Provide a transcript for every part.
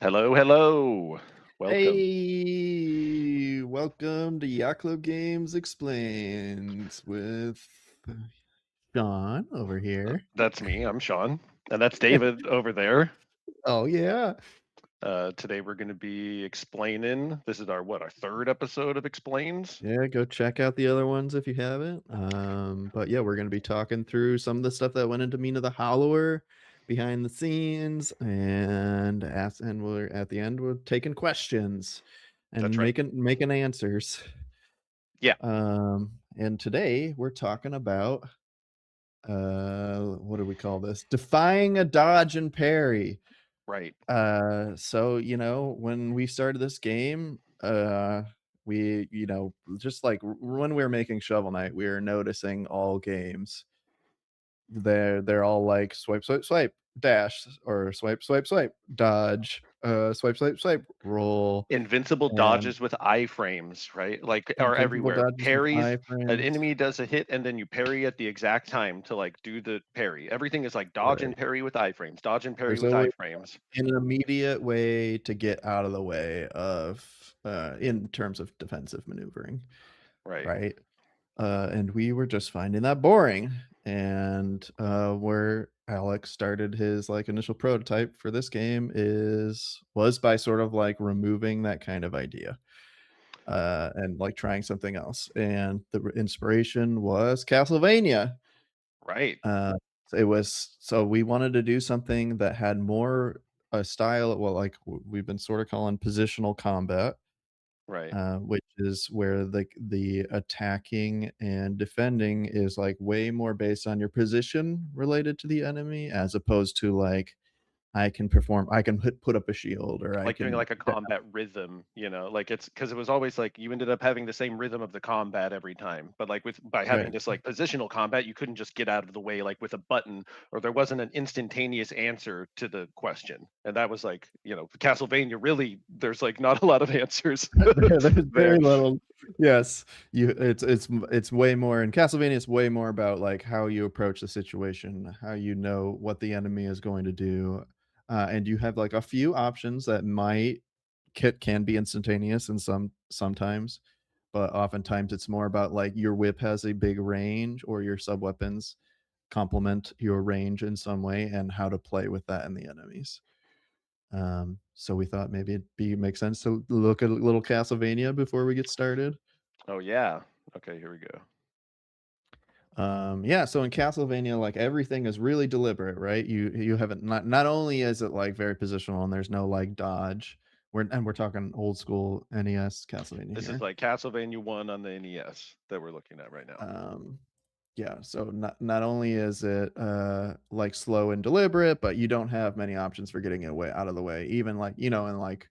Hello, hello. Welcome. Hey, welcome to Yaklo Games Explains with Sean over here. That's me. I'm Sean, and that's David over there. Oh yeah. Today we're going to be explaining. This is our third episode of Explains. Yeah, go check out the other ones if you haven't. But yeah, we're gonna be talking through some of the stuff that went into Mina the Hollower behind the scenes and we're at the end we're taking questions That's and right. making answers. Yeah, And today we're talking about what do we call this? Defying a dodge and parry. right. So when we started this game, we just like when we were making Shovel Knight, we were noticing all games. They're all like swipe, swipe, swipe, dash, or swipe, swipe, swipe, dodge, swipe, swipe, swipe, roll, Invincible and dodges with iframes, right? Like, are invincible everywhere. dodges with Parries. An iframes. enemy does a hit, and then you parry at the exact time to like do the parry. Everything is like dodge and Right. parry with iframes. Dodge and parry There's with always iframes. an immediate way to get out of the way of in terms of defensive maneuvering, Right. right? And we were just finding that boring. And where Alex started his like initial prototype for this game was by sort of like removing that kind of idea and like trying something else. And the inspiration was Castlevania. Right. Uh, so we wanted to do something that had more a style, well, like we've been sort of calling positional combat, Right. which is where the attacking and defending is like way more based on your position related to the enemy, as opposed to like I can put up a shield or I Like doing can like a combat rhythm, like it's because it was always like you ended up having the same rhythm of the combat every time. But like by having right. this like positional combat, you couldn't just get out of the way like with a button, or there wasn't an instantaneous answer to the question. And that was like, Castlevania really there's like not a lot of answers There's there. very little. Yes, it's way more in Castlevania, it's way more about, like, how you approach the situation, how you know what the enemy is going to do, and you have, like, a few options that might can be instantaneous and sometimes, but oftentimes it's more about, like, your whip has a big range or your sub weapons complement your range in some way and how to play with that in the enemies. So we thought maybe it'd be make sense to look at a little Castlevania before we get started. Oh yeah. Okay, here we go. Yeah, so in Castlevania, like everything is really deliberate, right? You haven't not only is it like very positional and there's no like dodge. We're talking old school NES Castlevania This is here. like Castlevania 1 on the NES that we're looking at right now. Um, yeah, so not only is it like slow and deliberate, but you don't have many options for getting it way out of the way. Even like, in like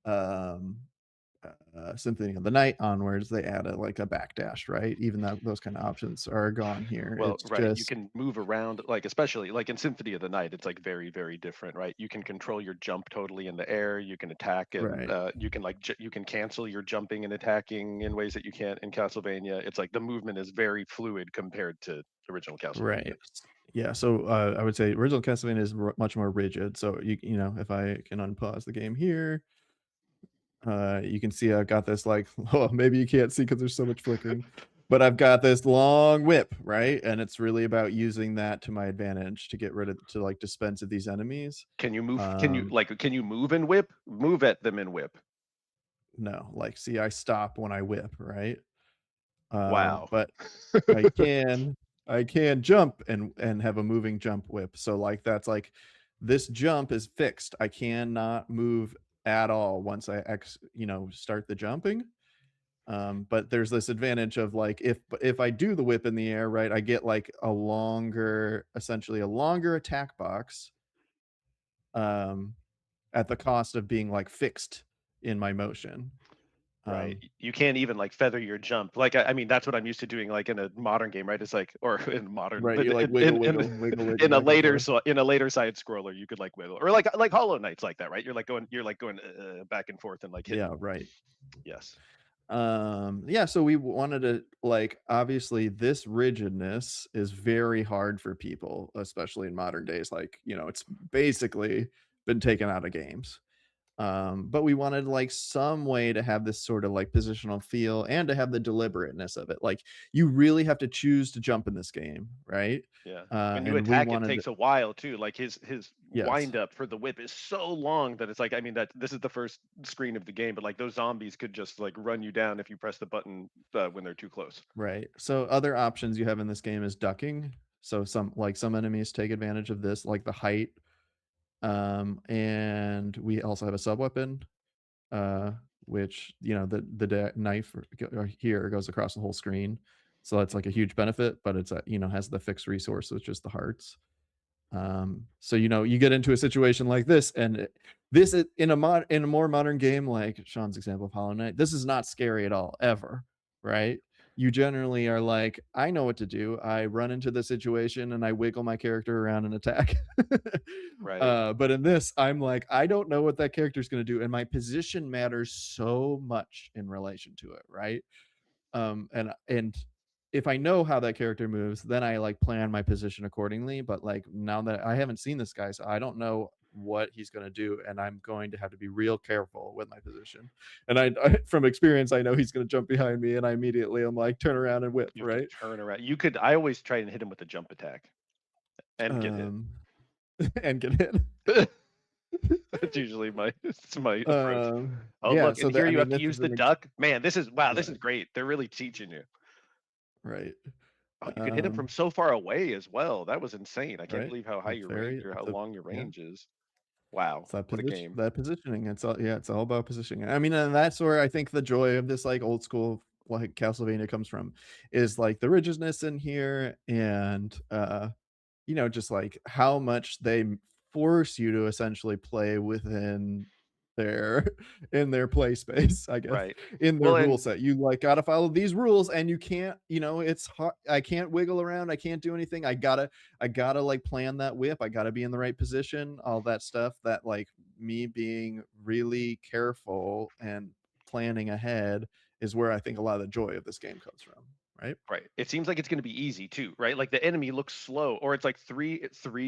um Symphony of the Night onwards, they added like a backdash, right? Even that those kind of options are gone here. Well, It's right, you just can move around, like, especially, like, in Symphony of the Night, it's, like, very, very different, right? You can control your jump totally in the air, you can attack and, right, you can, like, you can cancel your jumping and attacking in ways that you can't in Castlevania. It's like the movement is very fluid compared to original Castlevania. right. Yeah, so I would say original Castlevania is much more rigid. So if I can unpause the game here, you can see I've got this like oh maybe you can't see because there's so much flickering, but I've got this long whip, right? And it's really about using that to my advantage to get rid of to like dispense of these enemies. Can you, Um, like, can you move and whip? Move at them and whip. no, like see I stop when I whip, right? Wow. But I can I can jump and have a moving jump whip. So like that's like this jump is fixed. I cannot move at all once I start the jumping. But there's this advantage of like if I do the whip in the air, right, I get like essentially a longer attack box um at the cost of being like fixed in my motion. Right. Um You can't even like feather your jump. Like I mean, that's what I'm used to doing. Like in a modern game, right? It's like, or in modern, right, but you like in wiggle wiggle wiggle wiggle in a back and later forth. so in a later side scroller, you could like wiggle, or like Hollow Knight's like that, right? You're like going back and forth and like Yeah, hitting. right. Yes. Yeah, so we wanted to like obviously this rigidness is very hard for people, especially in modern days. Like, it's basically been taken out of games. But we wanted like some way to have this sort of like positional feel and to have the deliberateness of it. Like you really have to choose to jump in this game, right? Yeah. When you And we attack, it wanted, takes a while too. Like his yes, wind up for the whip is so long that it's like, I mean, that this is the first screen of the game, but like those zombies could just like run you down if you press the button when they're too close. right. So other options you have in this game is ducking. So some enemies take advantage of this, like the height. And we also have a sub weapon, uh, which the knife here goes across the whole screen, so that's like a huge benefit. But it's has the fixed resource, which is the hearts. So you get into a situation like this, and this is in a more modern game like Sean's example of Hollow Knight. This is not scary at all, ever, right? You generally are like, I know what to do. I run into the situation and I wiggle my character around and attack. Right. But in this, I'm like, I don't know what that character is going to do, and my position matters so much in relation to it, right? And if I know how that character moves, then I like plan my position accordingly. But like now that I haven't seen this guy, so I don't know what he's going to do, and I'm going to have to be real careful with my position. And from experience, I know he's going to jump behind me, and I immediately am like turn around and whip, You have to right? turn around. You could. I always try and hit him with a jump attack and get hit. Um, and get hit. That's usually it's my approach. Oh, Yeah. look, So and that here I you mean, have to this use is the an ex- duck. Man, this is wow. This yeah, is great. They're really teaching you. right. Oh, you could hit him from Um, so far away as well. That was insane. I can't right. believe how high It's your range very, or how it's a long your yeah. range is. Wow, It's that what a game. positioning. It's all yeah, it's all about positioning. I mean, and that's where I think the joy of this like old school like Castlevania comes from, is like the rigidness in here, and just like how much they force you to essentially play within their in their play space, I guess, Right. in their Well, rule and set. You like gotta follow these rules, and you can't, it's hard. I can't wiggle around. I can't do anything. I gotta like plan that whip. I gotta be in the right position. All that stuff. That like me being really careful and planning ahead is where I think a lot of the joy of this game comes from. Right. right. It seems like it's going to be easy too, right? Like the enemy looks slow, or it's like three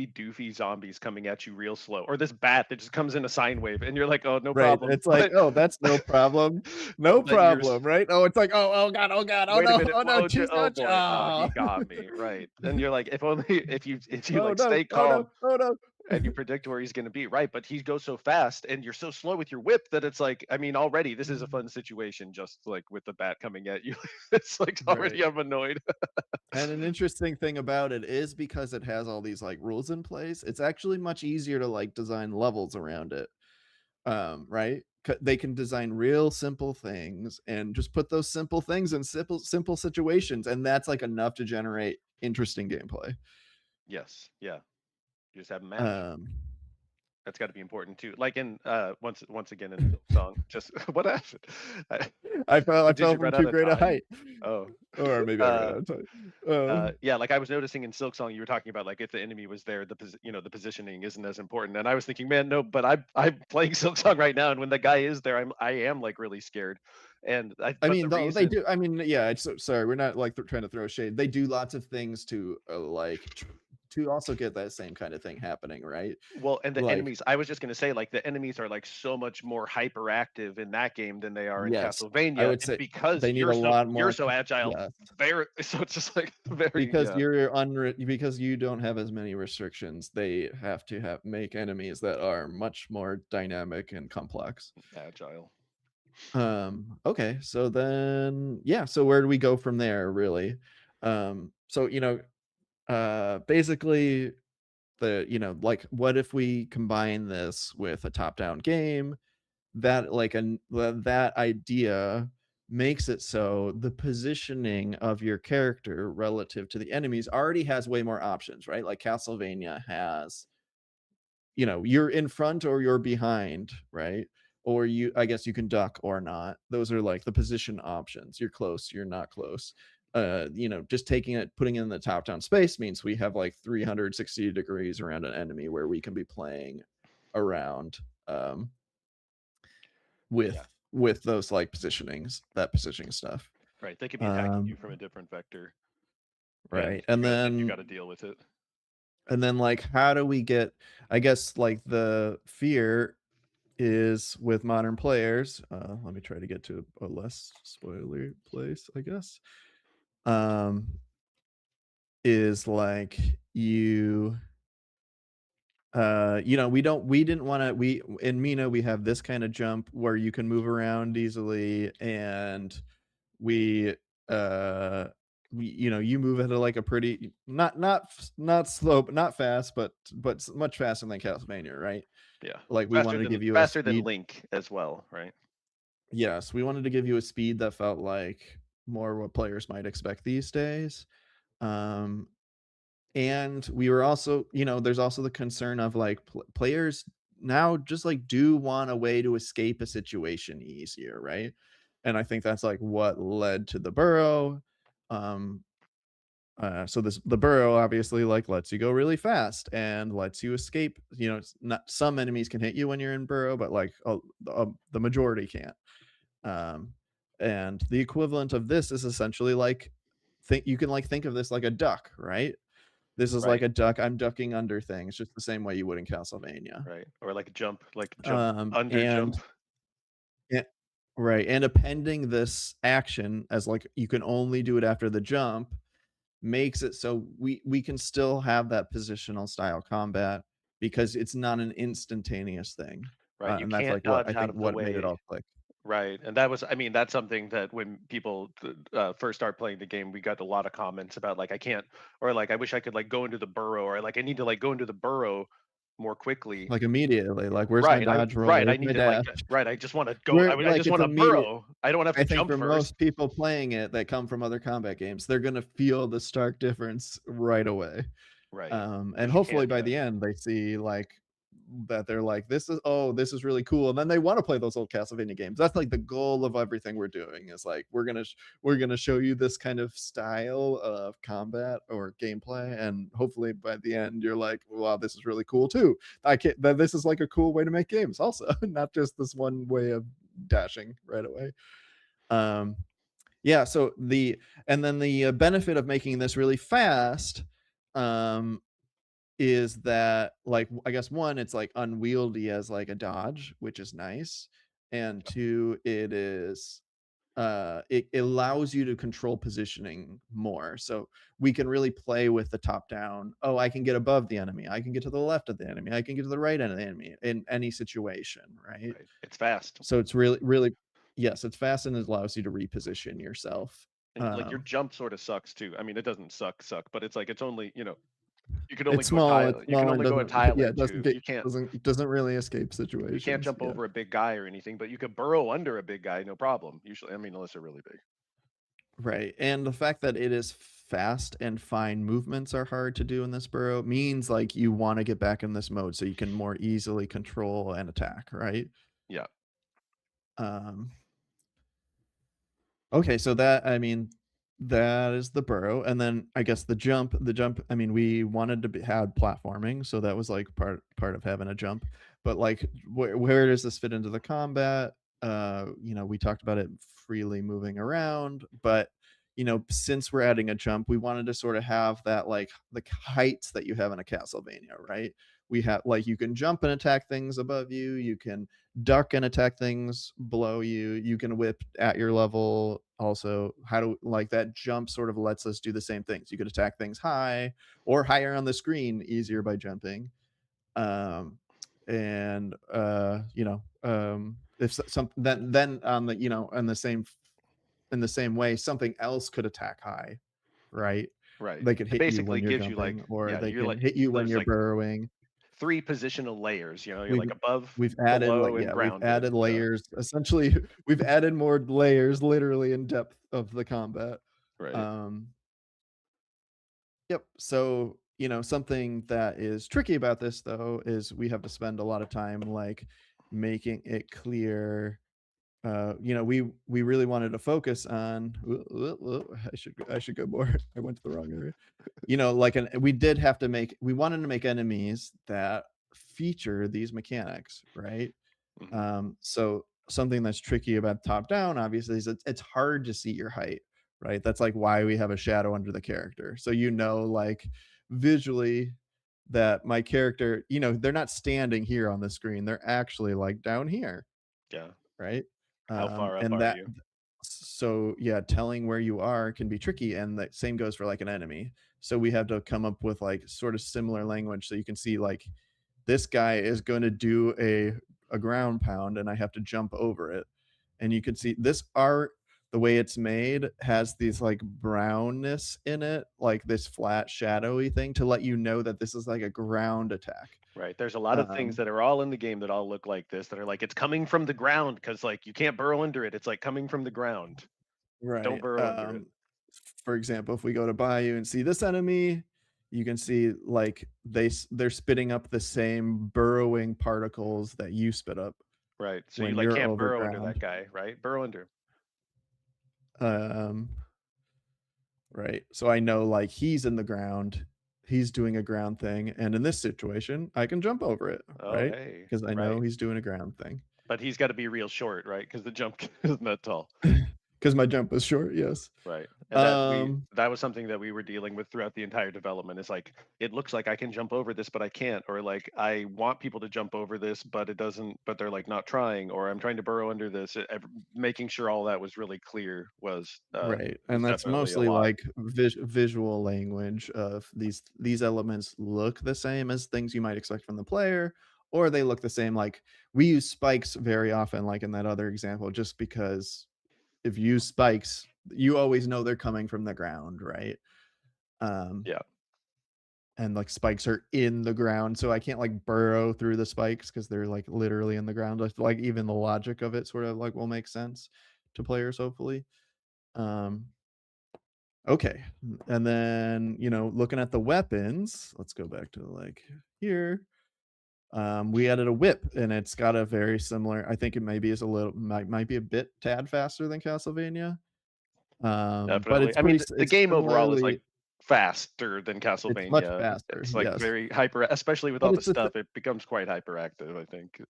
doofy zombies coming at you real slow, or this bat that just comes in a sine wave, and you're like, oh, no Right, problem. it's like, "Oh, that's no problem. No But you're problem," right? Oh, it's like, "Oh, oh god, oh god, oh wait a no, minute. oh no, Whoa, cheese oh touch, boy. Oh, he oh." got me. Right. And you're like, if only if you Oh like no, stay oh no, calm oh no. and you predict where he's going to be, right? But he goes so fast and you're so slow with your whip that it's like, I mean, already this is a fun situation just like with the bat coming at you. It's like Right, already I'm annoyed. and an interesting thing about it is because it has all these, like, rules in place, it's actually much easier to, like, design levels around it, right? They can design real simple things and just put those simple things in simple situations, and that's, like, enough to generate interesting gameplay. Yes. Yeah. You just have a match. Um That's got to be important too. Like in once again in Silk Song. Just what happened? I, I did fell you from run out too of great a time? height, Oh. or maybe I ran Uh out of time. Um, yeah, like I was noticing in Silk Song, you were talking about like if the enemy was there, the positioning isn't as important. And I was thinking, man, no, but I'm playing Silk Song right now, and when the guy is there, I am like really scared. I But mean, the though they reason, do. I mean, yeah. It's sorry, we're not like trying to throw shade. They do lots of things to to also get that same kind of thing happening, right? well, and the Like, enemies, I was just gonna say, like the enemies are like so much more hyperactive in that game than they are in yes, I Castlevania, would and say because they need you're a so lot you're more. so agile, Yes, very so it's just like very because yeah, because you don't have as many restrictions. They have to have make enemies that are much more dynamic and complex. agile. Okay, so then yeah, so where do we go from there, really? So basically like what if we combine this with a top-down game that like that idea makes it so the positioning of your character relative to the enemies already has way more options, right? Like Castlevania has, you're in front or you're behind, right? Or I guess you can duck or not. Those are like the position options. You're close, you're not close. Just putting it in the top down space means we have like 360 degrees around an enemy where we can be playing around, Yeah, with those like that positioning stuff. right. They could be attacking you Um, from a different vector, and right. And you then got to deal with it. like how do we get, I guess, like the fear is with modern players. Let me try to get to a less spoilery place, I guess. Um, is like you we didn't want to we in Mina we have this kind of jump where you can move around easily, and we uh you move at a, like a pretty not slow, but not fast, but much faster than Castlevania, right? Yeah, Like we wanted to give you a faster than speed. Link as well, right? Yes, we wanted to give you a speed that felt like more what players might expect these days. Um, and we were also, there's also the concern of like players now just like do want a way to escape a situation easier, right? And I think that's like what led to the burrow. Um, so the burrow obviously like lets you go really fast and lets you escape. It's not, some enemies can hit you when you're in burrow, but like the majority can't. Um, and the equivalent of this is essentially like think you can like think of this like a duck, right? This is like Right, a duck. I'm ducking under things, just the same way you would in Castlevania. right, or like jump, under And jump. yeah, right, and appending this action as like you can only do it after the jump makes it so we can still have that positional style combat because it's not an instantaneous thing. Right, you And that's can't like what dodge I out think of the what made it way. all click. Right, and that was, I mean, that's something that when people first start playing the game, we got a lot of comments about like I can't, or like I wish I could like go into the burrow, or like I need to like go into the burrow more quickly. Like immediately, like where's my Right, dodge roll? Where's I need my to like dash? right, I just want to go. Where I like just it's want to immediate. burrow. I don't have to I think jump for first. most people playing it that come from other combat games, they're gonna feel the stark difference right away. Right, And but you hopefully can't. by Yeah, the end they see like that they're like, this is really cool. And then they want to play those old Castlevania games. That's like the goal of everything we're doing is like we're gonna show you this kind of style of combat or gameplay. And hopefully by the end you're like, wow, this is really cool too. I can't that this is like a cool way to make games also, not just this one way of dashing right away. Um yeah, so the benefit of making this really fast um is that like I guess one, it's like unwieldy as like a dodge, which is nice. And two, it allows you to control positioning more. So we can really play with the top down. Oh, I can get above the enemy. I can get to the left of the enemy. I can get to the right end of the enemy in any situation, right? right. It's fast, So it's really yes, it's fast and it allows you to reposition yourself. and like your Um jump sort of sucks too. I mean, it doesn't suck, but it's like it's only you can only it's go a small, tile. it's You can small and only go a doesn't tile yeah, or it two. doesn't really escape You can't situations. jump Yeah. over a big guy or anything, but you could burrow under a big guy, no problem. Usually, I mean, unless they're really big. Right, and the fact that it is fast and fine movements are hard to do in this burrow means, like, you wanna get back in this mode so you can more easily control and attack, right? Yeah, Um, okay, so that I mean, that is the burrow, and then I guess the jump, I mean, we wanted to have platforming, so that was, like, part of having a jump, but, like, where does this fit into the combat? We talked about it freely moving around, but, since we're adding a jump, we wanted to sorta have that, like, the heights that you have in a Castlevania, right? We have like, you can jump and attack things above you, you can duck and attack things below you. You can whip at your level. Also, how to like that jump sort of lets us do the same things. You could attack things high or higher on the screen easier by jumping. And if some then on the in the same way, something else could attack high, right? right. They could It hit you when basically you're gives you jumping, like, or yeah, they you're can like, hit you when there's you're like burrowing. three positional layers. You're We've like above, we've added below, like and yeah, we've grounded. added Yeah, layers. Essentially, we've added more layers literally in depth of the combat. right. Um, yep. So, something that is tricky about this though is we have to spend a lot of time like making it clear. We really wanted to focus on. I should go more. I went to the wrong area. We wanted to make enemies that feature these mechanics, right? Hmm. So something that's tricky about top down, obviously, is it's hard to see your height, right? That's like why we have a shadow under the character. So like visually, that my character, they're not standing here on the screen, they're actually, like, down here, Yeah. right? How far up And are that you? so, yeah, telling where you are can be tricky, and the same goes for, like, an enemy. So we have to come up with, like, sort of similar language so you can see, like, this guy is gonna do a ground pound, and I have to jump over it. And you can see this art, the way it's made, has these, like, brownness in it, like this flat shadowy thing to let you know that this is like a ground attack. Right. There's a lot of things Um, that are all in the game that all look like this that are like it's coming from the ground because like you can't burrow under it. It's like coming from the ground. Don't right. burrow under it. For example, if we go to Bayou and see this enemy, you can see, like, they're spitting up the same burrowing particles that you spit up Right. So you when like you're can't over burrow under ground. that guy, right? Burrow under him. Um Right. So I know, like, he's in the ground, he's doing a ground thing, and in this situation, I can jump over it, Oh, right? hey. Because I know Right. he's doing a ground thing. But he's got to be real short, right? Because the jump isn't that tall. Because my jump is short, yes. Right. And Um, that was something that we were dealing with throughout the entire development. It's like it looks like I can jump over this, but I can't, or like I want people to jump over this, but it doesn't, but they're like not trying, or I'm trying to burrow under this. Making sure all that was really clear right, was and that's definitely a mostly, lot. like, visual language of these elements look the same as things you might expect from the player, or they look the same, like, we use spikes very often, like in that other example, just because if you use spikes, you always know they're coming from the ground, right? Um Yeah. and like spikes are in the ground, so I can't like burrow through the spikes because they're like literally in the ground. Like even the logic of it sort of like will make sense to players, hopefully. Um, okay, and then looking at the weapons, let's go back to like here. We added a whip, and it's got a very similar. I think it maybe is a little might be a bit tad faster than Castlevania, but Definitely. I mean, the it's game overall is like similarly faster than it's much Castlevania. faster. It's like Yes, very hyper, especially with but all the it's the stuff. It becomes quite hyperactive, I think.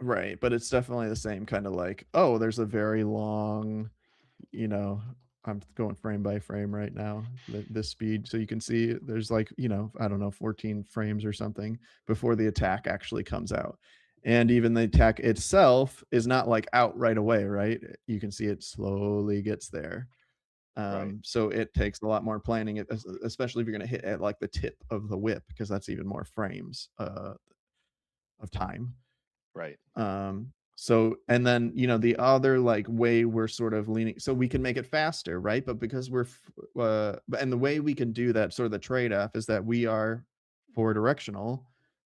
right, but it's definitely the same kinda like, "Oh, there's a very long," you know I'm going frame by frame right now, the speed, so you can see there's like, I don't know, 14 frames or something before the attack actually comes out. And even the attack itself is not, like, out right away, right? You can see it slowly gets there. Right. So it takes a lot more planning, especially if you're gonna hit at, like, the tip of the whip, because that's even more frames, of time. Right. So and then, the other, like, way we're sort of leaning so we can make it faster, right? But because and the way we can do that, sort of the trade-off is that we are 4 directional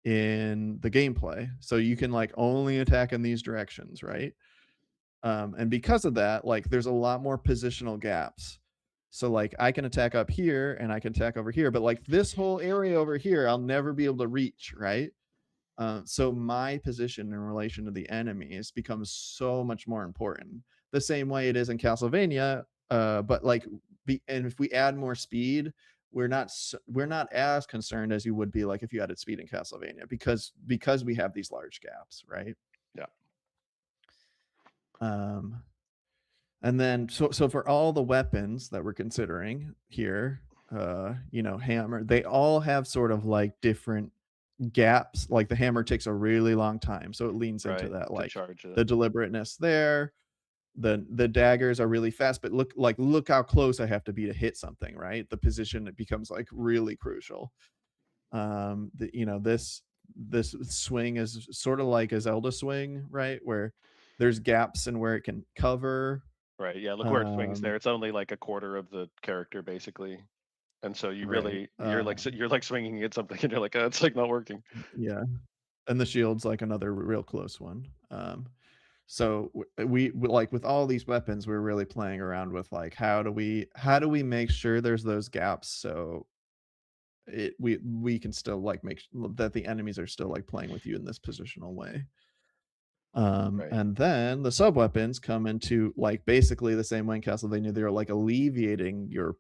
in the gameplay. So you can, like, only attack in these directions, right? And because of that, like, there's a lot more positional gaps. So, like, I can attack up here and I can attack over here, but, like, this whole area over here, I'll never be able to reach, right? So my position in relation to the enemies becomes so much more important. The same way it is in Castlevania, but like, and if we add more speed, we're not as concerned as you would be like if you added speed in Castlevania because we have these large gaps, right? Yeah. Um, and then so for all the weapons that we're considering here, hammer, they all have sort of like different gaps. Like the hammer takes a really long time, so it leans into Right. that, To like charge it. the deliberateness there. The daggers are really fast, but look how close I have to be to hit something, right? The position, it becomes like really crucial. This swing is sort of like a Zelda swing, right? Where there's gaps in where it can cover. Right. Yeah. Look where it swings Um, there. It's only like a quarter of the character basically. And so right. you're like swinging at something and you're like, oh, it's like not working. Yeah. And the shield's like another real close one. So like with all these weapons, we're really playing around with like how do we make sure there's those gaps so we can still like that the enemies are still like playing with you in this positional way. Right. And then the sub weapons come into like basically the same way in Castlevania. They're like alleviating your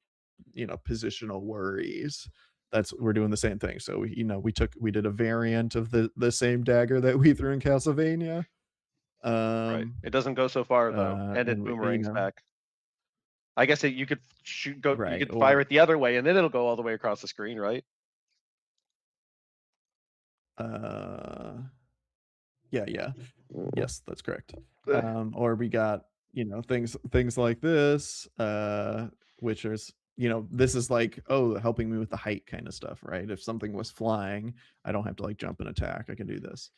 positional worries. That's We're doing the same thing. So we did a variant of the same dagger that we threw in Castlevania. Right. Um It doesn't go so far though, and it and boomerangs back. I guess you could you right, could fire or it the other way and then it'll go all the way across the screen, right? Uh, yeah, yeah. Yes, that's correct. Uh, Or we got, things like this, which is, this is like, oh, helping me with the height kind of stuff, right? If something was flying, I don't have to like jump and attack. I can do this.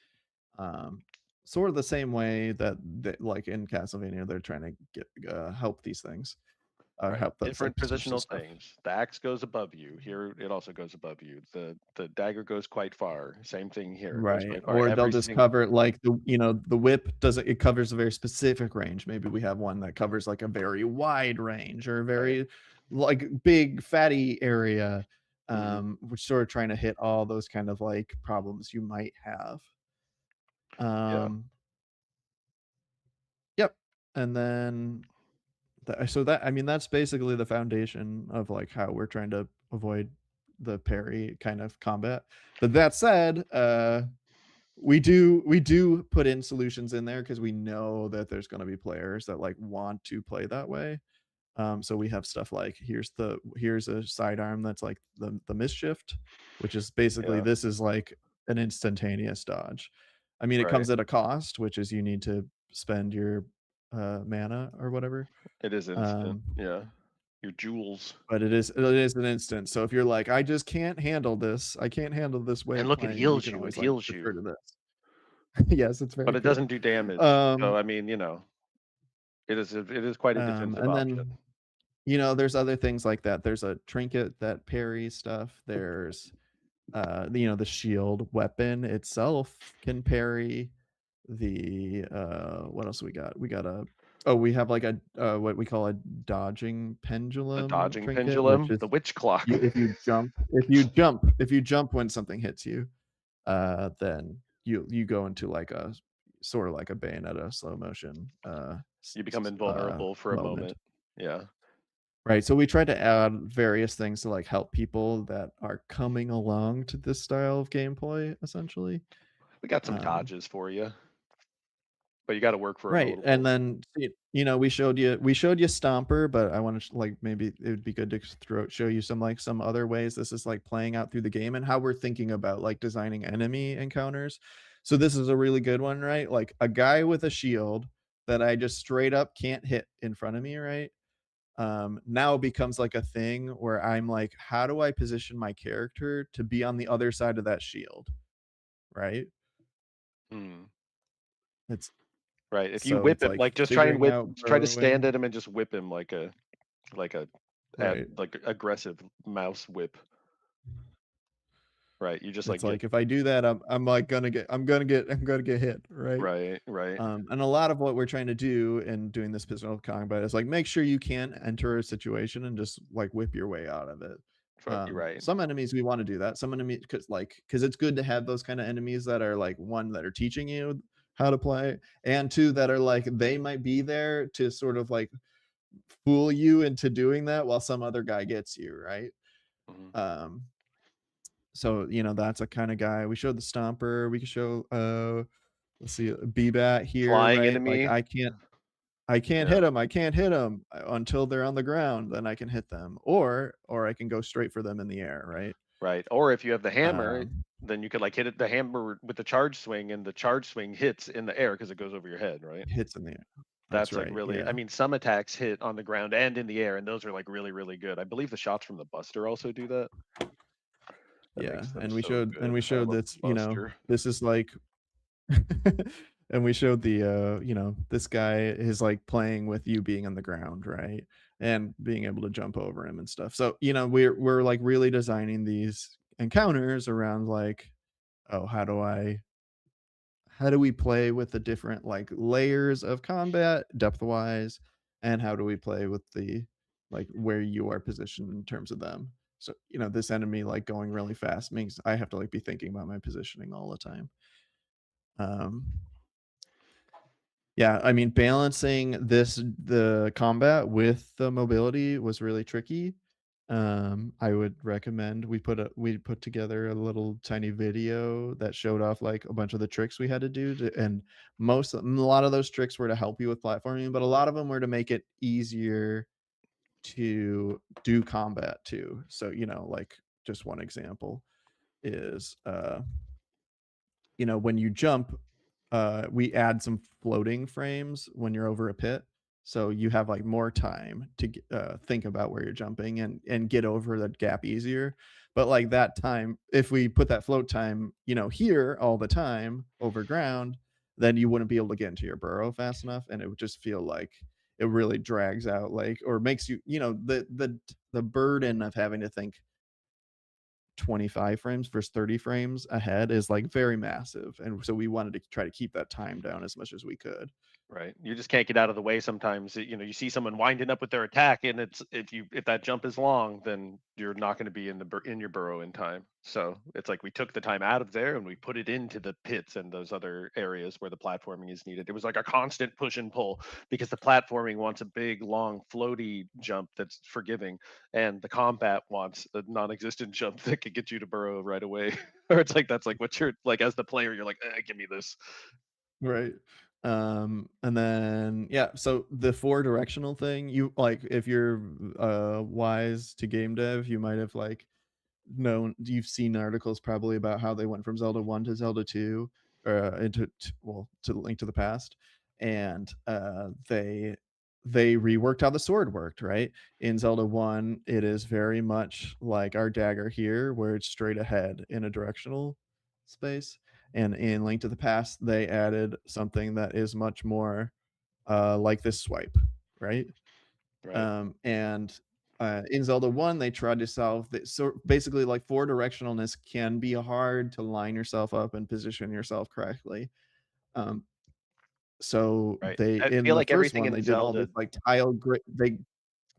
Um, Sort of the same way that like in Castlevania, they're trying to get help these things, Right. help this like Different positional positional stuff. things. The axe goes above you. Here it also goes above you. The dagger goes quite far. Same thing here. It goes Right, quite far. or they'll Every just single cover like the whip doesn't it covers a very specific range. Maybe we have one that covers like a very wide range or a right. very like big fatty area, Hmm. which sort of trying to hit all those kind of like problems you might have. Yeah. Um, yep, and then so that I mean that's basically the foundation of like how we're trying to avoid the parry kind of combat. But that said, we do put in solutions in there because we know that there's gonna be players that, like, want to play that way. So we have stuff like, here's a sidearm that's like the mischief, which is basically Yeah. this is like an instantaneous dodge. I mean, it Right. comes at a cost, which is you need to spend your, mana or whatever, It is instant. um, Yeah. Your jewels. but it is an instant. So if you're like, "I just can't handle this. I can't handle this way And of look, it playing," you heals can you. It always, like, heals refer you. to this. Yes, it's But very it cool. doesn't do damage. So Um, I mean, it is quite a defensive and then, option. there's other things like that. There's a trinket that parries stuff. There's, the shield weapon itself can parry. What else we got? We have like a, what we call a dodging The pendulum dodging trinket, which pendulum, the is witch clock. if you jump when something hits you, then you go into like a sort of like a Bayonetta slow motion, You become invulnerable for a moment. moment. Yeah. Right, so we tried to add various things to, like, help people that are coming along to this style of gameplay, essentially. We got some Um, dodges for you, but you got to work for them a right, little and more. then, we showed you Stomper, but I wanna like, maybe it would be good to show you some other ways this is, like, playing out through the game and how we're thinking about, like, designing enemy encounters. So this is a really good one, right? Like, a guy with a shield that I just straight up can't hit in front of me, right? Now becomes like a thing where I'm like, how do I position my character to be on the other side of that shield? Right? Hmm. It's Right. If you so whip it's him, like like just try and figuring whip, out try to stand burrowing. at him and just whip him like a Right. like aggressive mouse whip. Right. You just like It's get like if I do that, I'm like I'm gonna get hit, right? right, right. And a lot of what we're trying to do in doing this pistol combat is like make sure you can enter a situation and just like whip your way out of it. You're right. Some enemies we want to do that. Some enemies because it's good to have those kind of enemies that are like one that are teaching you how to play, and two that are like they might be there to sort of like fool you into doing that while some other guy gets you right. Mhm. Um, so that's a kind of guy. We showed the Stomper. We could show let's see, B-Bat here, Flying right? Like enemy. I can't Yeah. hit them. I can't hit them until they're on the ground, then I can hit them. Or I can go straight for them in the air, right? Right. Or if you have the hammer, Um, then you could like hit it the hammer with the charge swing and the charge swing hits in the air because it goes over your head, right? Hits in the air. That's That's like right. really I Yeah. mean, some attacks hit on the ground and in the air, and those are like really, really good. I believe the shots from the Buster also do that. That Yeah. makes them And we so showed and good. we I showed love that, Buster. this is like and we showed this guy is like playing with you being on the ground, right? And being able to jump over him and stuff. So, we're like really designing these encounters around like, oh, how do we play with the different like layers of combat depth wise, and how do we play with the like where you are positioned in terms of them. So this enemy like going really fast means I have to like be thinking about my positioning all the time. um yeah, I mean, balancing the combat with the mobility was really tricky. I would recommend we put together a little tiny video that showed off like a bunch of the tricks we had to do and a lot of those tricks were to help you with platforming, but a lot of them were to make it easier to do combat too. So, like just one example is when you jump, we add some floating frames when you're over a pit, so you have like more time to think about where you're jumping and get over that gap easier. But like that time, if we put that float time, here all the time over ground, then you wouldn't be able to get into your burrow fast enough, and it would just feel like it really drags out, like, or makes you, the burden of having to think 25 frames versus 30 frames ahead is like very massive. And so we wanted to try to keep that time down as much as we could. Right. You just can't get out of the way sometimes. You see someone winding up with their attack, and it's if that jump is long, then you're not going to be in your burrow in time. So it's like we took the time out of there and we put it into the pits and those other areas where the platforming is needed. It was like a constant push and pull because the platforming wants a big, long, floaty jump that's forgiving, and the combat wants a non-existent jump that could get you to burrow right away. Or it's like that's like what you're like as the player, you're like, give me this. Right. And then yeah, so the four directional thing, you like if you're wise to game dev, you might have like known you've seen articles probably about how they went from Zelda 1 to Zelda 2 to Link to the Past, and they reworked how the sword worked, right? In Zelda 1, it is very much like our dagger here where it's straight ahead in a directional space. And in Link to the Past, they added something that is much more like this swipe, right? Right. And in Zelda 1, they tried to solve the so basically like four directionalness can be hard to line yourself up and position yourself correctly. Um, so Right. they I in feel the like first everything one, they in did all Zelda. this like tile grid.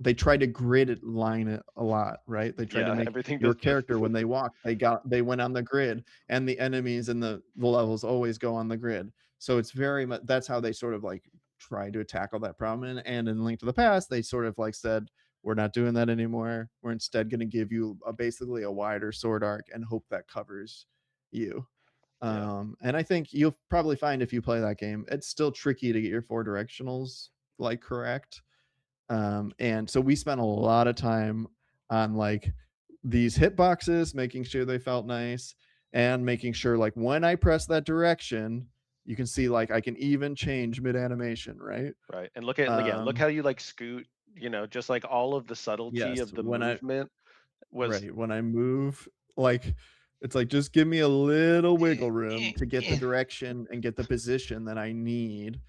They tried to grid it, line it a lot, right? They tried to Yeah, make everything your does that. character when they walked, they went on the grid, and the enemies in the levels always go on the grid. So it's very much that's how they sort of like try to tackle that problem. And in Link to the Past, they sort of like said, we're not doing that anymore. We're instead going to give you basically a wider sword arc and hope that covers you. Yeah. And I think you'll probably find if you play that game, it's still tricky to get your four directionals like correct. And so we spent a lot of time on like these hitboxes, making sure they felt nice and making sure like when I press that direction, you can see like I can even change mid animation, right? Right. And look at yeah, look Um, how you like scoot, just like all of the subtlety yes, of the movement was when I move, like it's like just give me a little wiggle room to get the direction and get the position that I need.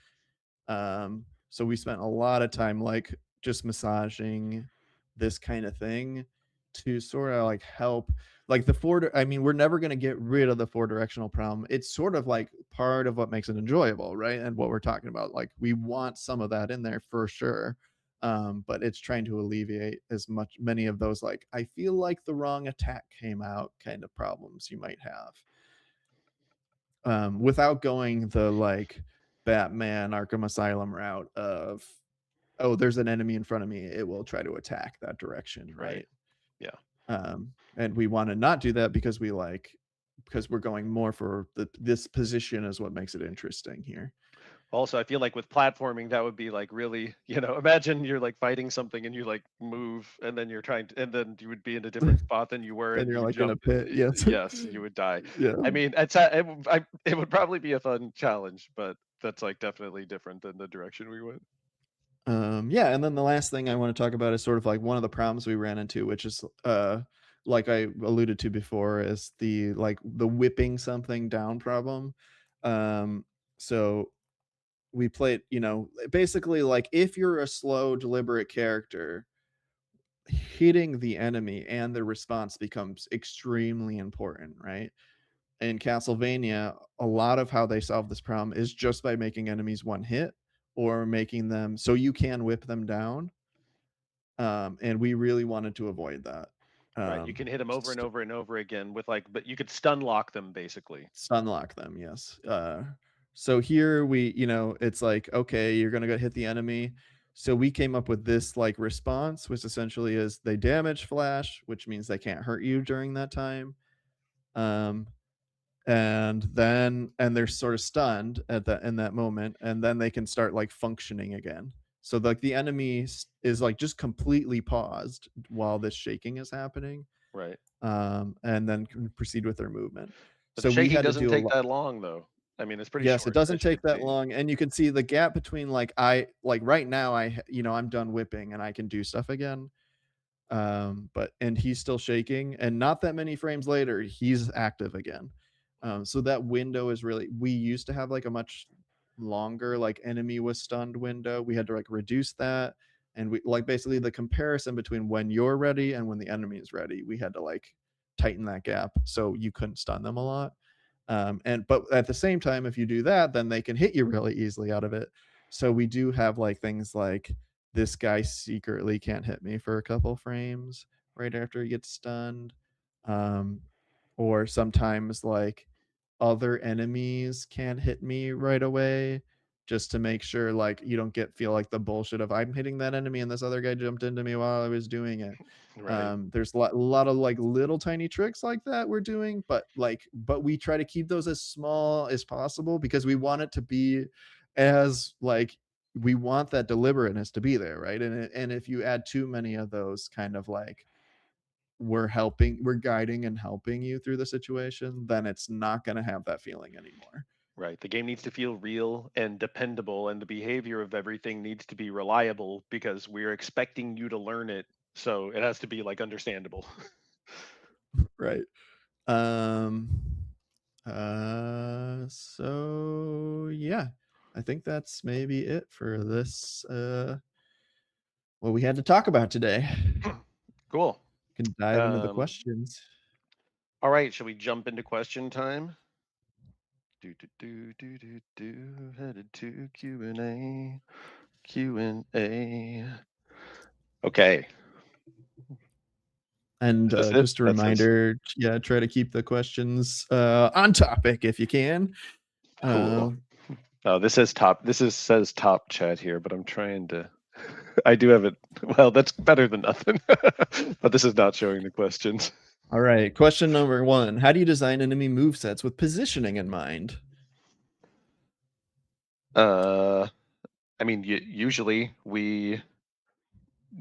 So we spent a lot of time like just massaging this kind of thing to sort of like help like I mean, we're never going to get rid of the four directional problem. It's sort of like part of what makes it enjoyable, right? And what we're talking about, like we want some of that in there for sure. But it's trying to alleviate as much many of those like I feel like the wrong attack came out kind of problems you might have without going the like Batman Arkham Asylum route of, oh, there's an enemy in front of me, it will try to attack that direction, right. right? Yeah. And we want to not do that because we're going more for this position is what makes it interesting here. Also, I feel like with platforming, that would be like really, imagine you're like fighting something and you like move and then you're trying to, and then you would be in a different spot than you were Then and you're you would like in a jump. pit, yes. Yes, you would die. Yeah. I mean, it would probably be a fun challenge, but that's like definitely different than the direction we went. Yeah, and then the last thing I want to talk about is sort of like one of the problems we ran into, which is like I alluded to before, is the whipping something down problem. So we played, basically like if you're a slow, deliberate character, hitting the enemy and the response becomes extremely important, right? In Castlevania, a lot of how they solve this problem is just by making enemies one hit or making them so you can whip them down. And we really wanted to avoid that. Right. You can hit them over and St- over and over again with like, but you could stun lock them basically. Stun lock them, yes. So here it's like, okay, you're gonna go hit the enemy. So we came up with this like response, which essentially is they damage flash, which means they can't hurt you during that time. Um, and they're sort of stunned at that in that moment, and then they can start like functioning again. So like the enemy is like just completely paused while this shaking is happening, Right. and then can proceed with their movement. But the So we shaking had to doesn't do a take lot. that long, though. I mean, it's pretty Yes, it short. doesn't It take should that be. long, and you can see the gap between, like, right now, I'm done whipping and I can do stuff again. But and he's still shaking, and not that many frames later, he's active again. So that window is really, we used to have like a much longer like enemy was stunned window. We had to like reduce that, and we like basically the comparison between when you're ready and when the enemy is ready. We had to like tighten that gap so you couldn't stun them a lot. And but at the same time, if you do that, then they can hit you really easily out of it. So we do have like things like this guy secretly can't hit me for a couple frames right after he gets stunned. Um, or sometimes like other enemies can't hit me right away just to make sure like you don't get feel like the bullshit of I'm hitting that enemy and this other guy jumped into me while I was doing it. Right. There's a lot of like little tiny tricks like that we're doing, but we try to keep those as small as possible because we want it to be as like we want that deliberateness to be there, right? And if you add too many of those kind of like we're guiding and helping you through the situation, then it's not going to have that feeling anymore. Right. The game needs to feel real and dependable, and the behavior of everything needs to be reliable because we're expecting you to learn it. So it has to be like understandable. Right. Um so yeah, I think that's maybe it for this what we had to talk about today. Cool. We can dive into the Um, questions. all right. Shall we jump into question time? Do do do do do do. Headed to Q&A. Q&A. Okay. And Is this it? just a That says reminder, yeah, try to keep the questions on topic if you can. cool. Uh, Oh, this says top. Says top chat here, but I'm trying to. I do have it. Well, that's better than nothing. But this is not showing the questions. all right, question number one: how do you design enemy movesets with positioning in mind? Uh, I mean, usually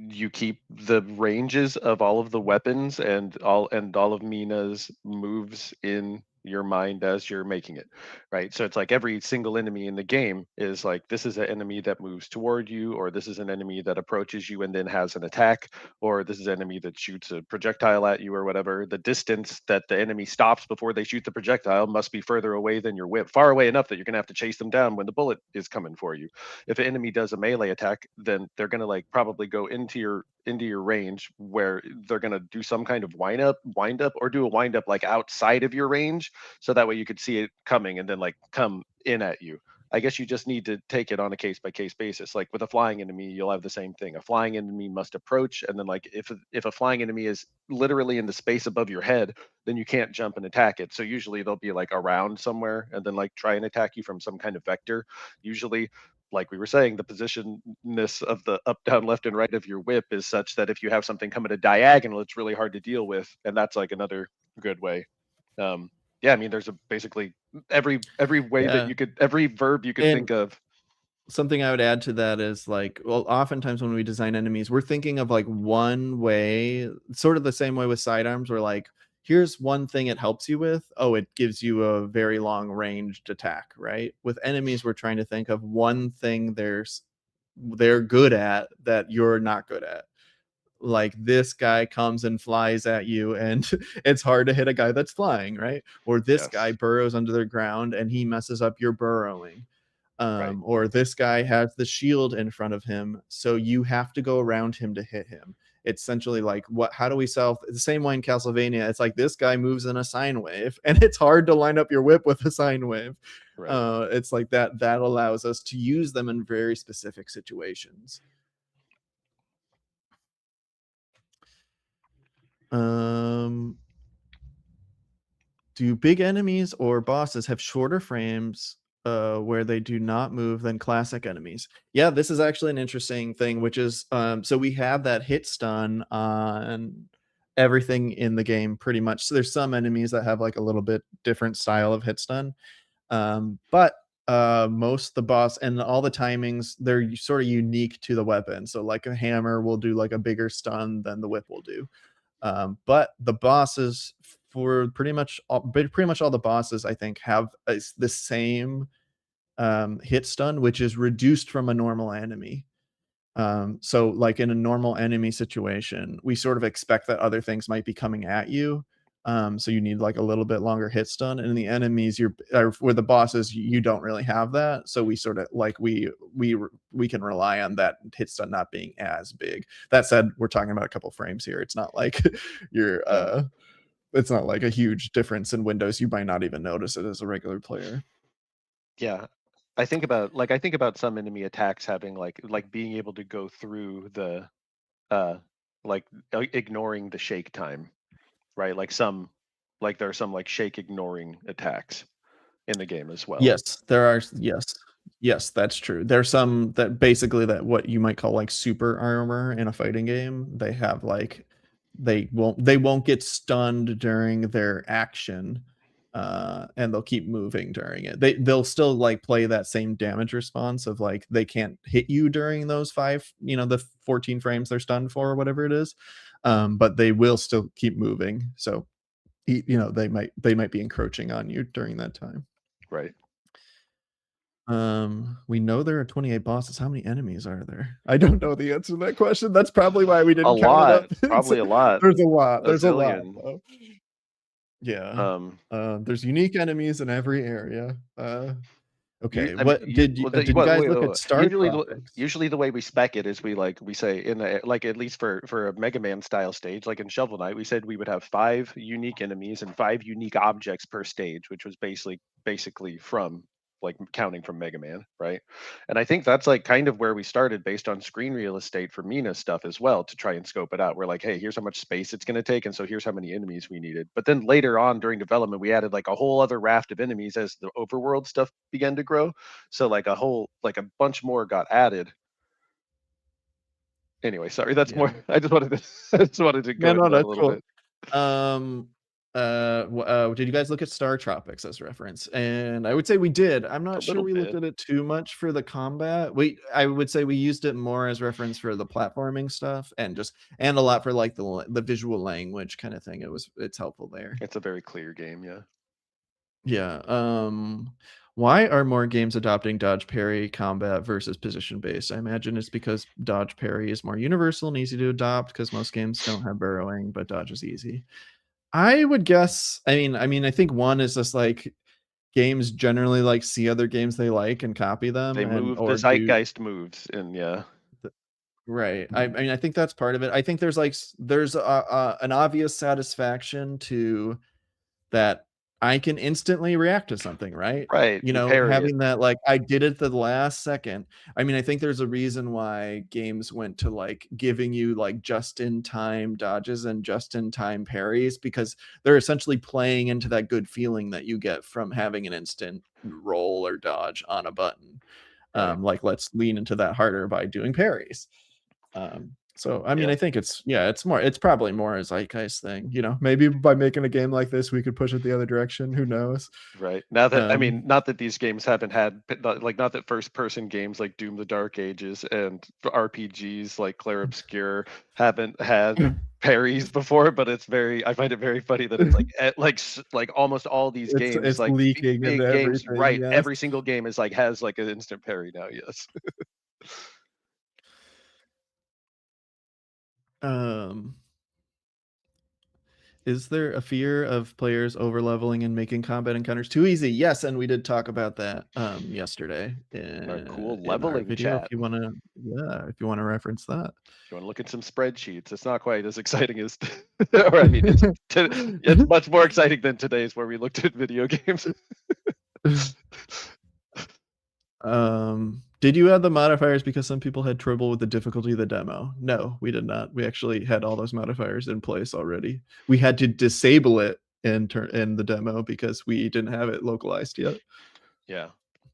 you keep the ranges of all of the weapons and all of Mina's moves in your mind as you're making it, right? So it's like every single enemy in the game is like this is an enemy that moves toward you, or this is an enemy that approaches you and then has an attack, or this is an enemy that shoots a projectile at you or whatever. The distance that the enemy stops before they shoot the projectile must be further away than your whip, far away enough that you're gonna have to chase them down when the bullet is coming for you. If an enemy does a melee attack, then they're gonna like probably go into your range where they're gonna do some kind of wind up, or do a wind up like outside of your range, so that way you could see it coming and then like come in at you. I guess you just need to take it on a case by case basis. Like with a flying enemy, you'll have the same thing. A flying enemy must approach, and then like if a flying enemy is literally in the space above your head, then you can't jump and attack it. So usually they'll be like around somewhere and then like try and attack you from some kind of vector. Usually, like we were saying, the positionness of the up, down, left, and right of your whip is such that if you have something come at a diagonal, it's really hard to deal with, and that's like another good way. Um, yeah, I mean, there's a basically every way that Yeah, you could, every verb you could and think of. something I would add to that is like, well, oftentimes when we design enemies, we're thinking of like one way, sort of the same way with sidearms, where like, here's one thing it helps you with. Oh, it gives you a very long ranged attack, right? With enemies, we're trying to think of one thing they're good at that you're not good at. Like this guy comes and flies at you and it's hard to hit a guy that's flying, right? Or this guy Yes, burrows under the ground and he messes up your burrowing. right, Or this guy has the shield in front of him, so you have to go around him to hit him. It's essentially like, what? How do we solve the same way in Castlevania? It's like this guy moves in a sine wave, and it's hard to line up your whip with a sine wave. right. It's like that allows us to use them in very specific situations. Um, do big enemies or bosses have shorter frames where they do not move than classic enemies? Yeah, this is actually an interesting thing, which is so we have that hit stun on everything in the game pretty much. So there's some enemies that have like a little bit different style of hit stun. But most the boss and all the timings, they're sort of unique to the weapon. So like a hammer will do like a bigger stun than the whip will do. But the bosses for pretty much all the bosses, I think, have the same hit stun, which is reduced from a normal enemy. So like in a normal enemy situation, we sort of expect that other things might be coming at you. So you need like a little bit longer hit stun, and the enemies with the bosses, you don't really have that. So we sort of like we can rely on that hit stun not being as big. That said, we're talking about a couple frames here. It's not like you're Yeah. it's not like a huge difference in windows. You might not even notice it as a regular player. Yeah. I think about some enemy attacks having like being able to go through the uh like ignoring the shake time, right? Like there are some like shake ignoring attacks in the game as well. Yes, there are yes. Yes, that's true. There's some that basically that what you might call like super armor in a fighting game. They have like they won't get stunned during their action, and they'll keep moving during it. They'll still like play that same damage response of like they can't hit you during those the 14 frames they're stunned for or whatever it is. But they will still keep moving. So they might be encroaching on you during that time. Right. We know there are 28 bosses. How many enemies are there? I don't know the answer to that question. That's probably why we A didn't count it lot, up. probably a lot, There's a lot. a There's a lot, zillion. though. Yeah. Um, There's unique enemies in every area. you, Okay. I mean, What did you well, did you what, guys wait, look wait, at wait. star tropics? Usually the way we spec it is we say in a, like at least for a Mega Man style stage, like in Shovel Knight, we said we would have 5 unique enemies and 5 unique objects per stage, which was basically from like counting from Mega Man, right? And I think that's like kind of where we started based on screen real estate for Mina stuff as well to try and scope it out. We're like, hey, here's how much space it's going to take, and so here's how many enemies we needed. But then later on during development, we added like a whole other raft of enemies as the overworld stuff began to grow. So like a bunch more got added. Anyway, sorry, that's Yeah. more. I just wanted to I just wanted to Yeah, go into no, that a that's little cool. bit. Um, did you guys look at Star Tropics as reference? And I would say we did. I'm A not sure little we looked bit. at it too much for the combat. I would say we used it more as reference for the platforming stuff and a lot for like the visual language kind of thing. It's helpful there. It's a very clear game, yeah. Yeah. Why are more games adopting dodge parry combat versus position based? I imagine it's because dodge parry is more universal and easy to adopt because most games don't have burrowing, but dodge is easy. I would guess. I mean, I think one is just like games generally like see other games they like and copy them They and move the or do zeitgeist moves, and yeah, th- right. I mean, I think that's part of it. I think there's an obvious satisfaction to that I can instantly react to something, right? right. You You know, parry it, having that like I did it the last second. I mean, I think there's a reason why games went to like giving you like just in time dodges and just in time parries because they're essentially playing into that good feeling that you get from having an instant roll or dodge on a button. right? Like let's lean into that harder by doing parries. So I mean, Yeah. I think it's probably more a zeitgeist thing, maybe by making a game like this, we could push it the other direction. Who knows? Right. Now that I Um, mean, not that these games haven't had like not that first person games like Doom the Dark Ages and RPGs like Clair Obscur haven't had parries before, but I find it very funny that it's like like almost all these games it's like leaking into big games, everything, right? yes. Every single game is like has like an instant parry now, yes. Um, is there a fear of players over leveling and making combat encounters too easy? Yes, and we did talk about that yesterday Our cool in our leveling video. chat. If you want to reference that. If you want to look at some spreadsheets, it's not quite as exciting as, or I mean, it's much more exciting than today's where we looked at video games. Did you add the modifiers because some people had trouble with the difficulty of the demo? No, we did not. We actually had all those modifiers in place already. We had to disable it in the demo because we didn't have it localized yet. Yeah.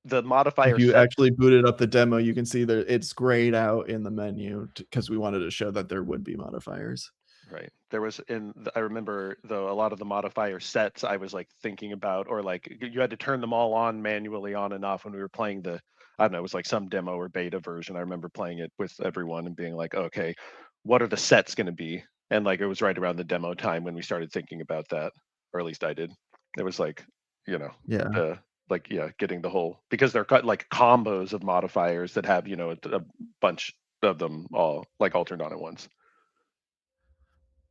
The If modifier you set, actually booted up the demo, you can see that it's grayed out in the menu because we wanted to show that there would be modifiers. right. There was I remember though, a lot of the modifier sets I was like thinking about, or like you had to turn them all on manually on and off when we were playing I don't know, it was like some demo or beta version. I remember playing it with everyone and being like, okay, what are the sets going to be? And like it was right around the demo time when we started thinking about that, or at least I did. It was like, you know, Yeah. the like yeah, getting the whole because they're cut like combos of modifiers that have a bunch of them all like all turned on at once.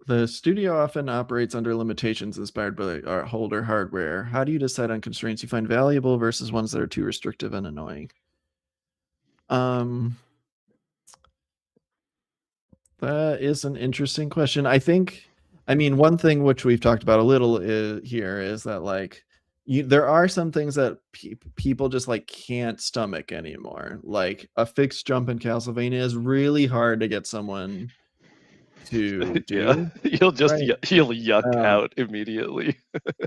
The studio often operates under limitations inspired by our older hardware. How do you decide on constraints you find valuable versus ones that are too restrictive and annoying? Um, that is an interesting question. I mean, one thing which we've talked about a little here is that like there are some things that people just like can't stomach anymore. Like a fixed jump in Castlevania is really hard to get someone to Yeah, do. Right. you'll yuck Um, out immediately.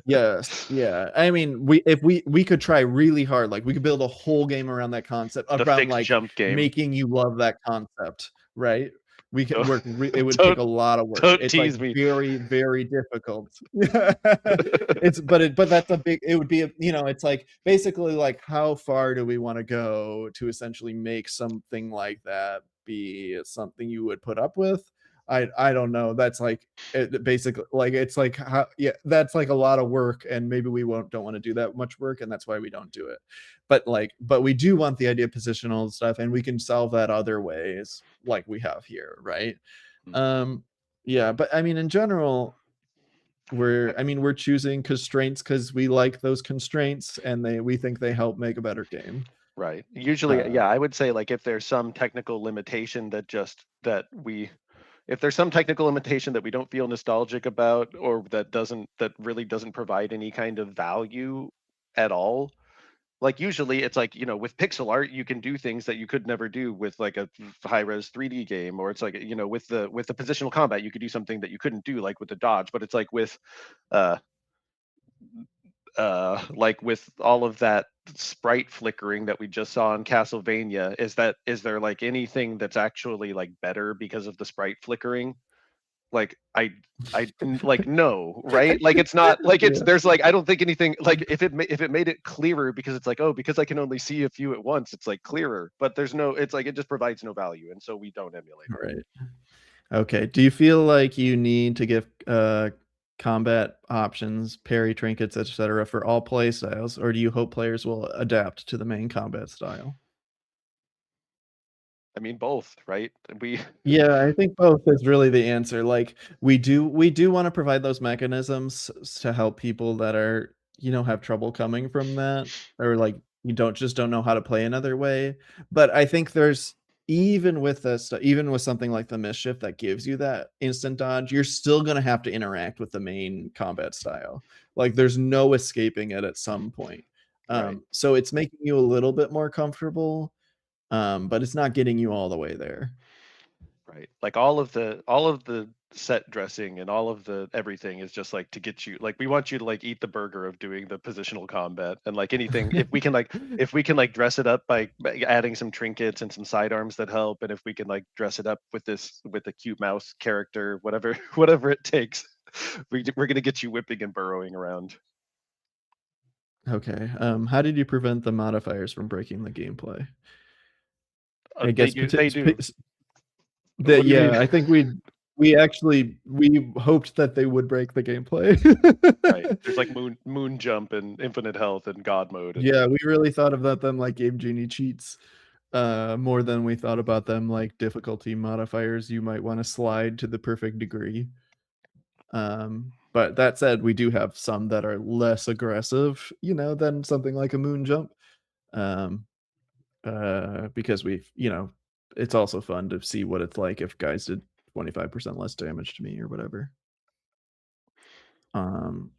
Yes, yeah. I mean, we could try really hard, like, we could build a whole game around that concept, The around, fixed like, jump game. making you love that concept, right? We could Don't work re It would take don't a lot of work. don't It's, like, tease me. very, very difficult. But that's a big it would be a it's, like, basically, like, how far do we wanna go to essentially make something like that be something you would put up with? I don't know. That's, like, basically like it's like how yeah that's like a lot of work and maybe we won't don't want to do that much work and that's why we don't do it but we do want the idea of positional stuff and we can solve that other ways like we have here, right? Mm, um yeah, but I mean in general we're choosing constraints because we like those constraints and we think they help make a better game. right. Usually, uh yeah, I would say like if there's some technical limitation that we if there's some technical limitation that we don't feel nostalgic about or that really doesn't provide any kind of value at all, like usually it's like with pixel art you can do things that you could never do with like a high res 3D game, or it's like with the positional combat you could do something that you couldn't do like with the dodge, but it's uh like with all of that sprite flickering that we just saw in Castlevania, is there like anything that's actually like better because of the sprite flickering? Like like no, right? Like it's not like it's yeah, there's like I don't think anything like if it made it clearer because it's like, oh, because I can only see a few at once, it's like clearer, but there's no it's like it just provides no value, and so we don't emulate it. right. Okay. Do you feel like you need to give combat options, parry, trinkets, etc. for all play styles, or do you hope players will adapt to the main combat style? I mean both, right? We Yeah, I think both is really the answer. Like we do want to provide those mechanisms to help people that are, have trouble coming from that or like you don't know how to play another way. But I think there's even with this even with something like the mischief that gives you that instant dodge, you're still going to have to interact with the main combat style. Like there's no escaping it at some point. right. So it's making you a little bit more comfortable, but it's not getting you all the way there. Right. Like all of the set dressing and all of the everything is just like to get you like we want you to like eat the burger of doing the positional combat, and like anything if we can like dress it up by adding some trinkets and some sidearms that help, and if we can like dress it up with this with a cute mouse character, whatever whatever it takes, we're gonna get you whipping and burrowing around. Okay. How did you prevent the modifiers from breaking the gameplay? I They guess do they do. that What do you mean? yeah, I think we hoped that they would break the gameplay. Right. There's like moon jump and infinite health and god mode and Yeah, we really thought about them like Game Genie cheats, more than we thought about them like difficulty modifiers you might want to slide to the perfect degree. But that said, we do have some that are less aggressive, than something like a moon jump. Um, because it's also fun to see what it's like if guys did 25% less damage to me or whatever. Um,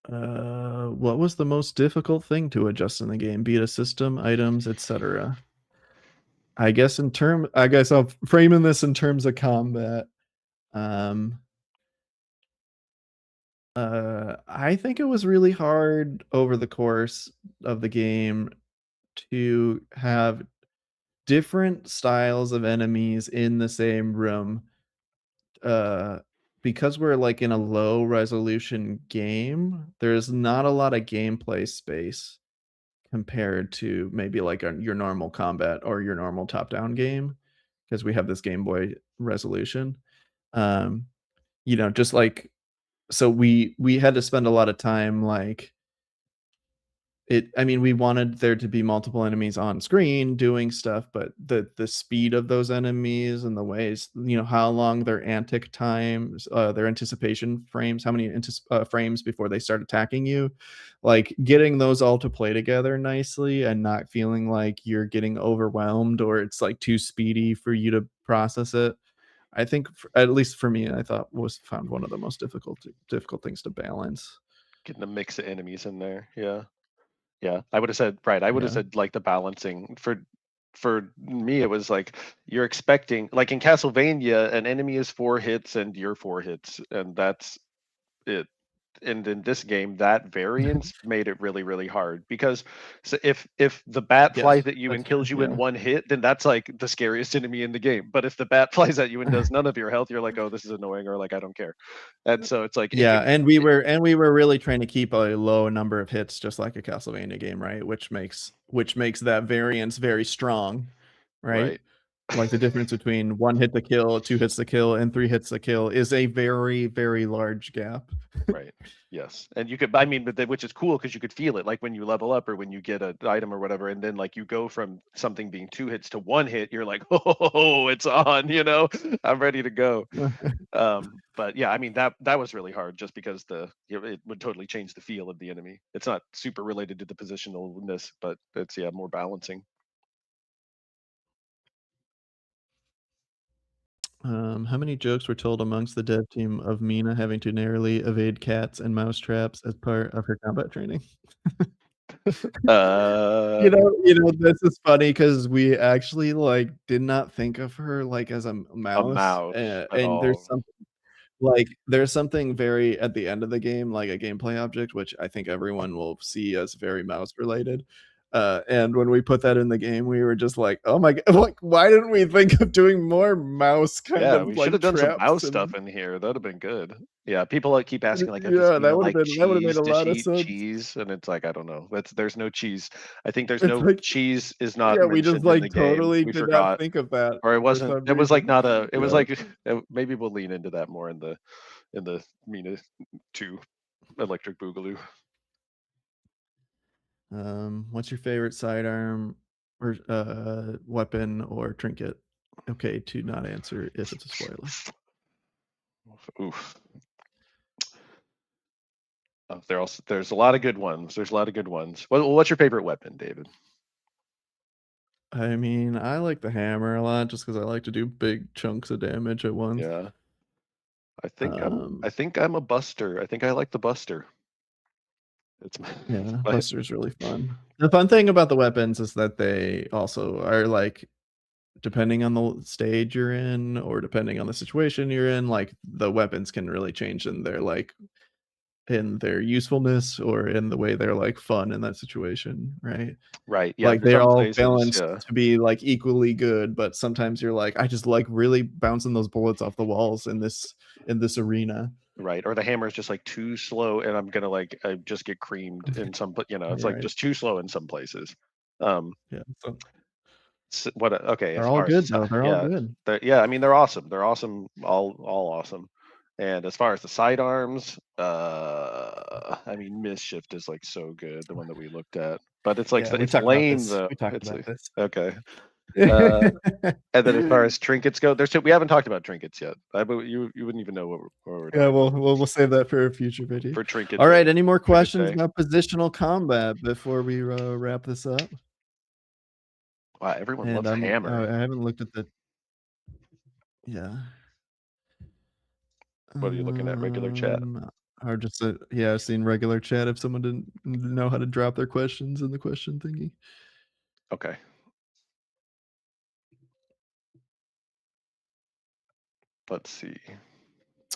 what was the most difficult thing to adjust in the game? Be it a system, items, etc. I guess I'll frame in this in terms of combat. Um, I think it was really hard over the course of the game to have different styles of enemies in the same room. uh because we're like in a low resolution game, there's not a lot of gameplay space compared to maybe like your normal combat or your normal top down game because we have this Game Boy resolution. um just like so we had to spend a lot of time like I mean, we wanted there to be multiple enemies on screen doing stuff, but the speed of those enemies and the ways, how long their antic times, their anticipation frames, how many frames before they start attacking you, like getting those all to play together nicely and not feeling like you're getting overwhelmed or it's like too speedy for you to process it. I think, at least for me, I thought was found one of the most difficult things to balance. Getting a mix of enemies in there. Yeah. Yeah. I would have said right. I would have Yeah. said like the balancing for me it was like you're expecting like in Castlevania an enemy is 4 hits and you're 4 hits and that's it. And in this game that variance made it really really hard because so if the bat Yes, flies at you that's and fair. kills you in Yeah. 1 hit, then that's like the scariest enemy in the game. But if the bat flies at you and does none of your health, you're like, oh, this is annoying, or like I don't care. And so it's like it Yeah, could and we were really trying to keep a low number of hits just like a Castlevania game, right? Which makes that variance very strong, right? right. Like the difference between 1 hit to kill, 2 hits to kill, and 3 hits to kill is a very, very large gap. Right. Yes. And you could, I mean, which is cool because you could feel it like when you level up or when you get an item or whatever. And then like you go from something being 2 hits to 1 hit, you're like, oh, it's on, I'm ready to go. But yeah, I mean, that was really hard just because it would totally change the feel of the enemy. It's not super related to the positionalness, but it's, yeah, more balancing. How many jokes were told amongst the dev team of Mina having to narrowly evade cats and mouse traps as part of her combat training? Uh, This is funny because we actually, like, did not think of her, like, as a a mouse, mouse at and all. there's something very at the end of the game, like a gameplay object, which I think everyone will see as very mouse related, and when we put that in the game, we were just like, "Oh my god, like, why didn't we think of doing more mouse kind Yeah, we of, should have like, done some traps?" mouse stuff And in here. That'd have been good. Yeah, people like keep asking like, "Does yeah, Mina like that would've made cheese? a Does lot she of eat sense. cheese?" And it's like, I don't know. There's no cheese. I think there's It's no like cheese is not yeah, we just, mentioned in the like, game. totally We did not forgot, think of that or it for wasn't. some It was like reason. not a. It was Yeah. like maybe we'll lean into that more in the Mina 2 Electric Boogaloo. What's your favorite sidearm or weapon or trinket? Okay, to not answer if it's a spoiler. Oof. There's a lot of good ones. There's a lot of good ones. What's your favorite weapon, David? I mean, I like the hammer a lot just because I like to do big chunks of damage at once. Yeah, I Um, think I'm a buster. I think I like the buster. It's my, yeah, my Buster's really fun. The fun thing about the weapons is that they also are like depending on the stage you're in or depending on the situation you're in, like the weapons can really change in their usefulness or in the way they're like fun in that situation, right? right. Yeah, Like, for they're some all places, balanced yeah. to be, like, equally good, but sometimes you're like, "I just like really bouncing those bullets off the walls in this arena." Right. Or the hammer is just like too slow and I'm gonna like I just get creamed in some it's You're like right. just too slow in some places. Um Yeah, so okay, they're as all far as good, though, they're all yeah, good. yeah, I mean they're awesome. They're awesome, all awesome. And as far as the sidearms, I mean Mischief is like so good, the one that we looked at. But it's like Yeah, we it's talked about lame this. though. We talked It's about like this. okay. Uh and then as far as trinkets go, we haven't talked about trinkets yet. You wouldn't even know what we're Yeah, talking we'll about we'll we'll save that for a future video. for trinket Alright, any more trinket questions day. about positional combat before we, wrap this up? Wow, everyone And loves hammer. I haven't looked at the yeah. What are you looking at? Regular chat. Or just, yeah, I've seen regular chat if someone didn't know how to drop their questions in the question thingy. Okay. Let's see.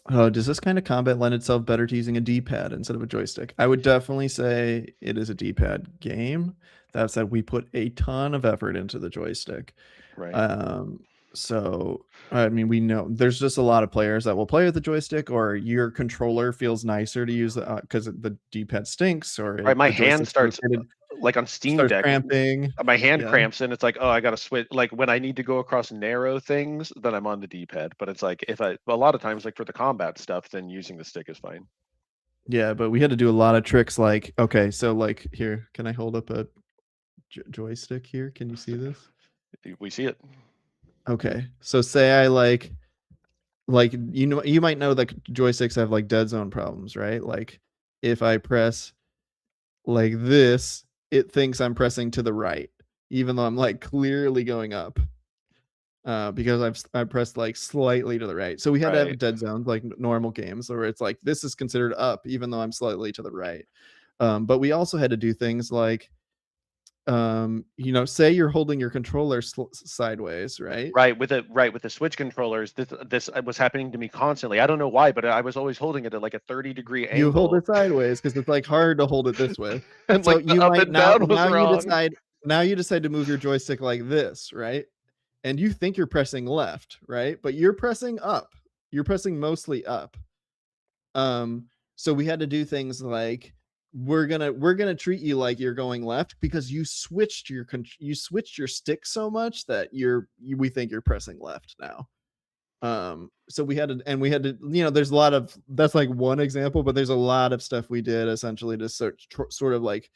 Oh, does this kind of combat lend itself better to using a D-pad instead of a joystick? I would definitely say it is a D-pad game. That said, we put a ton of effort into the joystick. Right. Um, so I mean, we know there's just a lot of players that will play with the joystick, or your controller feels nicer to use because the D-pad stinks, or Right. My the hand joystick's starts rotated. like on Steam Starts Deck, cramping. my hand Yeah. cramps and it's like, oh, I gotta switch. Like when I need to go across narrow things, then I'm on the D-pad. But it's like if I a lot of times like for the combat stuff, then using the stick is fine. Yeah, but we had to do a lot of tricks. Like, okay, so like here, can I hold up a joystick here? Can you see this? We see it. Okay, so say I like you might know that joysticks have like dead zone problems, right? Like if I press like this, it thinks I'm pressing to the right, even though I'm like clearly going up. Because I pressed like slightly to the right. So we had to have Right. dead zones like normal games where it's like this is considered up even though I'm slightly to the right. But we also had to do things like say you're holding your controller sideways, right? With the Switch controllers, this was happening to me constantly. I don't know why, but I was always holding it at like a 30-degree You hold angle, it sideways because it's like hard to hold it this way. and So like the you up might and down was wrong. now you decide to move your joystick like this, right? And you think you're pressing left, right? But you're pressing up. You're pressing mostly up. So we had to do things like we're gonna treat you like you're going left because you switched your stick so much that we think you're pressing left now. So we had to there's a lot of that's like one example, but there's a lot of stuff we did essentially to sort of like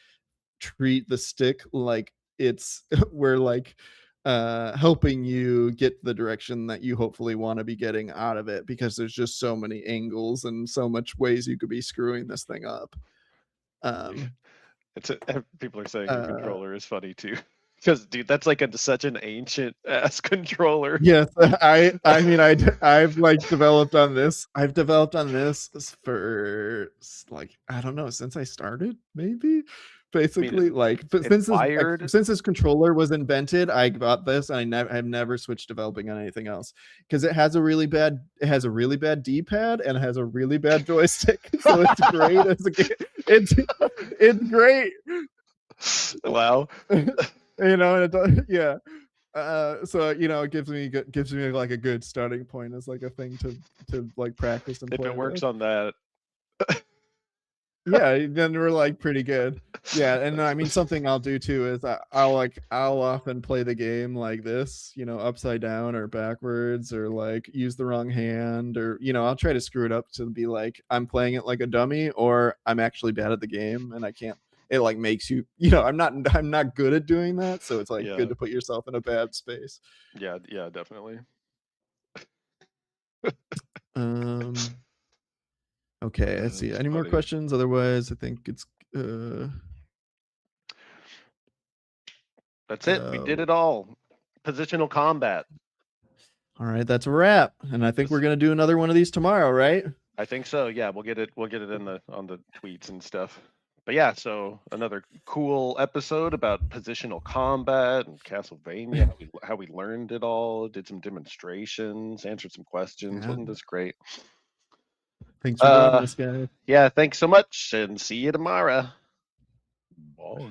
treat the stick like it's we're like helping you get the direction that you hopefully want to be getting out of it because there's just so many angles and so much ways you could be screwing this thing up. um People are saying the uh controller is funny too, because dude, that's like such an ancient ass controller. yes, I mean I've like developed on this. I've developed on this for like I don't know since I started maybe I mean, basically like but it's wired. since this controller was invented I got this and I've never switched developing on anything else because it has a really bad d-pad and it has a really bad joystick so it's great as a game. It's great. Wow. Yeah. So it gives me like a good starting point as like a thing to like practice and If play it works with. on that. Yeah, then we're like pretty good. Yeah, and I mean something I'll do too is I'll often play the game like this, upside down or backwards or like use the wrong hand or I'll try to screw it up to be like I'm playing it like a dummy or I'm actually bad at the game and I can't. It like makes you, I'm not good at doing that, so it's like Yeah. good to put yourself in a bad space. Yeah. Yeah. Definitely. Um. Okay, let's see. That's Any more funny. questions? Otherwise, I think it's uh That's it. We uh did it all. Positional combat. all right, that's a wrap. And I think we're gonna do another one of these tomorrow, right? I think so. Yeah, we'll get it. We'll get it in the on the tweets and stuff. But yeah, so another cool episode about positional combat and Castlevania. How we learned it all. Did some demonstrations. Answered some questions. Yeah. Wasn't this great? Thanks for joining Uh, us, guys. yeah. Thanks so much, and see you tomorrow. Bye.